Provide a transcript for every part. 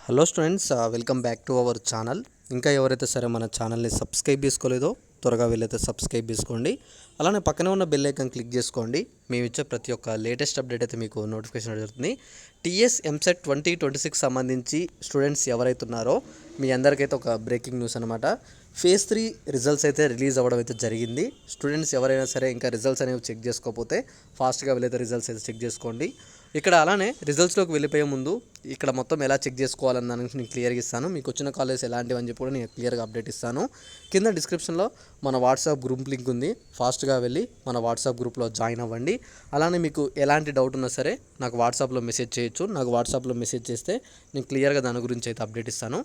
Hello students, welcome back to our channel. ఇంకా ఎవరైతే సరే మన ఛానల్ని సబ్స్క్రైబ్ చేసుకోలేదో త్వరగా వీలైతే సబ్స్క్రైబ్ చేసుకోండి. అలానే పక్కనే ఉన్న బెల్ ఐకాన్ క్లిక్ చేసుకోండి. మేము ఇచ్చే ప్రతి ఒక్క లేటెస్ట్ అప్డేట్ అయితే మీకు నోటిఫికేషన్ జరుగుతుంది. టీఎస్ ఎంసెట్ 2026 సంబంధించి స్టూడెంట్స్ ఎవరైతే ఉన్నారో మీ అందరికైతే ఒక బ్రేకింగ్ న్యూస్ అనమాట. ఫేజ్ 3 రిజల్ట్స్ అయితే రిలీజ్ అవ్వడం అయితే జరిగింది. స్టూడెంట్స్ ఎవరైనా సరే ఇంకా రిజల్ట్స్ అనేవి చెక్ చేసుకోకపోతే ఫాస్ట్గా వీలైతే రిజల్ట్స్ అయితే చెక్ చేసుకోండి. ఇక్కడ అలానే రిజల్ట్స్లోకి వెళ్ళిపోయే ముందు ఇక్కడ మొత్తం ఎలా చెక్ చేసుకోవాలని దానికి నేను క్లియర్గా ఇస్తాను. మీకు వచ్చిన కాలేజ్ ఎలాంటివి అని చెప్పి కూడా నేను క్లియర్గా అప్డేట్ ఇస్తాను. కింద డిస్క్రిప్షన్లో మన వాట్సాప్ గ్రూప్ లింక్ ఉంది. ఫాస్ట్గా వెళ్ళి మన వాట్సాప్ గ్రూప్లో జాయిన్ అవ్వండి. అలానే మీకు ఎలాంటి డౌట్ ఉన్నా సరే నాకు వాట్సాప్లో మెసేజ్ చేయొచ్చు. నాకు వాట్సాప్లో మెసేజ్ చేస్తే నేను క్లియర్గా దాని గురించి అయితే అప్డేట్ ఇస్తాను.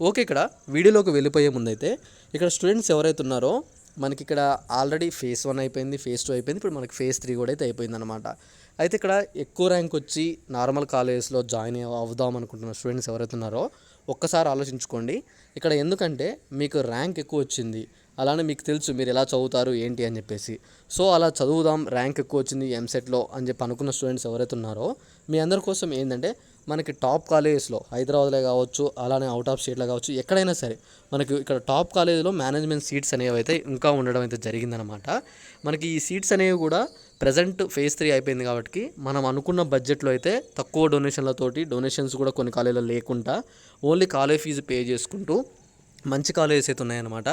ఓకే, ఇక్కడ వీడియోలోకి వెళ్ళిపోయే ముందు అయితే ఇక్కడ స్టూడెంట్స్ ఎవరైతే ఉన్నారో మనకి ఇక్కడ ఆల్రెడీ ఫేజ్ 1 అయిపోయింది, ఫేజ్ 2 అయిపోయింది, ఇప్పుడు మనకి ఫేజ్ 3 కూడా అయితే అయిపోయింది అనమాట. అయితే ఇక్కడ ఎక్కువ ర్యాంక్ వచ్చి నార్మల్ కాలేజెస్లో జాయిన్ అవుదాం అనుకుంటున్న స్టూడెంట్స్ ఎవరైతే ఉన్నారో ఒక్కసారి ఆలోచించుకోండి. ఇక్కడ ఎందుకంటే మీకు ర్యాంక్ ఎక్కువ వచ్చింది, అలానే మీకు తెలుసు మీరు ఎలా చదువుతారు ఏంటి అని చెప్పేసి. సో అలా చదువుదాం, ర్యాంక్ ఎక్కువ వచ్చింది ఎంసెట్లో అని చెప్పి అనుకున్న స్టూడెంట్స్ ఎవరైతే ఉన్నారో మీ అందరి కోసం ఏంటంటే మనకి టాప్ కాలేజెస్లో హైదరాబాద్లో కావచ్చు, అలానే అవుట్ ఆఫ్ స్టేట్లో కావచ్చు, ఎక్కడైనా సరే మనకి ఇక్కడ టాప్ కాలేజీలో మేనేజ్మెంట్ సీట్స్ అనేవి అయితే ఇంకా ఉండడం అయితే జరిగిందనమాట. మనకి ఈ సీట్స్ అనేవి కూడా ప్రజెంట్ ఫేజ్ 3 అయిపోయింది కాబట్టి మనం అనుకున్న బడ్జెట్లో అయితే తక్కువ డొనేషన్స్ కూడా కొన్ని కాలేజీలో లేకుండా ఓన్లీ కాలేజ్ ఫీజు పే చేసుకుంటూ మంచి కాలేజెస్ అయితే ఉన్నాయన్నమాట.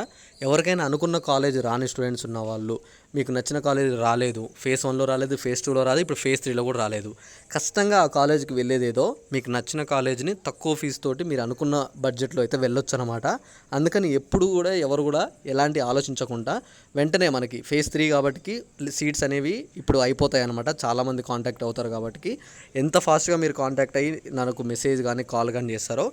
ఎవరికైనా అనుకున్న కాలేజ్ రాని స్టూడెంట్స్ ఉన్న వాళ్ళు, మీకు నచ్చిన కాలేజ్ రాలేదు, ఫేజ్ 1లో రాలేదు, ఫేజ్ 2లో రాలేదు, ఇప్పుడు ఫేజ్ 3లో కూడా రాలేదు, ఖచ్చితంగా ఆ కాలేజ్కి వెళ్ళేదేదో మీకు నచ్చిన కాలేజ్ని తక్కువ ఫీజు తోటి మీరు అనుకున్న బడ్జెట్లో అయితే వెళ్ళొచ్చు అనమాట. అందుకని ఎప్పుడు కూడా ఎవరు కూడా ఎలాంటి ఆలోచించకుండా వెంటనే మనకి ఫేజ్ 3 కాబట్టి సీట్స్ అనేవి ఇప్పుడు అయిపోతాయి అనమాట. చాలామంది కాంటాక్ట్ అవుతారు కాబట్టి ఎంత ఫాస్ట్గా మీరు కాంటాక్ట్ అయ్యి నాకు మెసేజ్ కానీ కాల్ కానీ చేస్తారో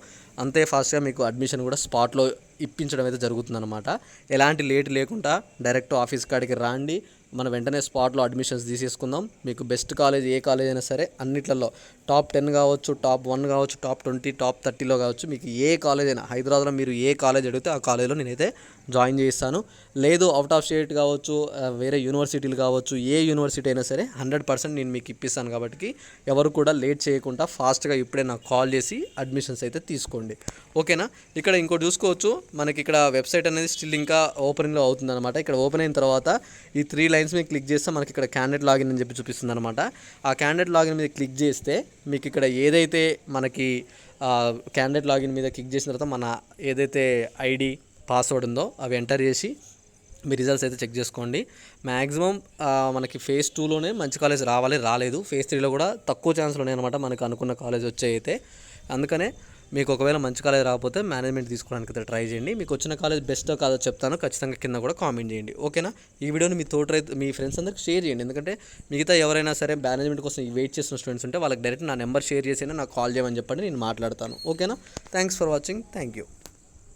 అంతే ఫాస్ట్గా మీకు అడ్మిషన్ కూడా స్పాట్లో ఇప్పించడం అయితే జరుగుతుందన్నమాట. ఎలాంటి లేట్ లేకుండా డైరెక్ట్ ఆఫీస్ కాడికి రాండి, మనం వెంటనే స్పాట్లో అడ్మిషన్స్ తీసేసుకుందాం. మీకు బెస్ట్ కాలేజ్ ఏ కాలేజ్ అయినా సరే అన్నిట్లలో టాప్ 10 కావచ్చు, టాప్ 1 కావచ్చు, టాప్ 20, టాప్ 30లో కావచ్చు, మీకు ఏ కాలేజ్ అయినా హైదరాబాద్లో మీరు ఏ కాలేజ్ అడిగితే ఆ కాలేజ్లో నేనైతే జాయిన్ చేయిస్తాను. లేదు అవుట్ ఆఫ్ స్టేట్ కావచ్చు, వేరే యూనివర్సిటీలు కావచ్చు, ఏ యూనివర్సిటీ అయినా సరే 100% నేను మీకు ఇప్పిస్తాను. కాబట్టి ఎవరు కూడా లేట్ చేయకుండా ఫాస్ట్గా ఇప్పుడే నాకు కాల్ చేసి అడ్మిషన్స్ అయితే తీసుకోండి. ఓకేనా? ఇక్కడ ఇంకోటి చూసుకోవచ్చు, మనకి ఇక్కడ వెబ్సైట్ అనేది స్టిల్ ఇంకా ఓపెనింగ్లో అవుతుందన్నమాట. ఇక్కడ ఓపెన్ అయిన తర్వాత ఈ 3 లైన్స్ మీద క్లిక్ చేస్తే మనకి ఇక్కడ క్యాండిడేట్ లాగిన్ అని చెప్పి చూపిస్తుంది అనమాట. ఆ క్యాండిడేట్ లాగిన్ మీద క్లిక్ చేస్తే మీకు ఇక్కడ ఏదైతే మనకి క్యాండిడేట్ లాగిన్ మీద క్లిక్ చేసిన తర్వాత మన ఏదైతే ఐడి పాస్వర్డ్ ఉందో అవి ఎంటర్ చేసి మీ రిజల్ట్స్ అయితే చెక్ చేసుకోండి. మ్యాక్సిమం మనకి ఫేజ్ 2లోనే మంచి కాలేజ్ రాలేదు, ఫేజ్ 3లో కూడా తక్కువ ఛాన్స్లు ఉన్నాయన్నమాట మనకు అనుకున్న కాలేజ్ వచ్చే అయితే. అందుకనే మీకు ఒకవేళ మంచి కాలేజ్ రాకపోతే మేనేజ్మెంట్ తీసుకోవడానికి అయితే ట్రై చేయండి. మీకు వచ్చిన కాలేజ్ బెస్టో కాదో చెప్తాను, ఖచ్చితంగా కింద కూడా కామెంట్ చేయండి. ఓకేనా? ఈ వీడియోని మీ ఫ్రెండ్స్ అందరికి షేర్ చేయండి. ఎందుకంటే మిగతా ఎవరైనా సరే మేనేజ్మెంట్ కోసం వెయిట్ చేస్తున్న స్టూడెంట్స్ ఉంటే వాళ్ళకి డైరెక్ట్ నా నెంబర్ షేర్ చేసి నాకు కాల్ చేయమని చెప్పండి, నేను మాట్లాడతాను. ఓకేనా? Thanks for watching. Thank you.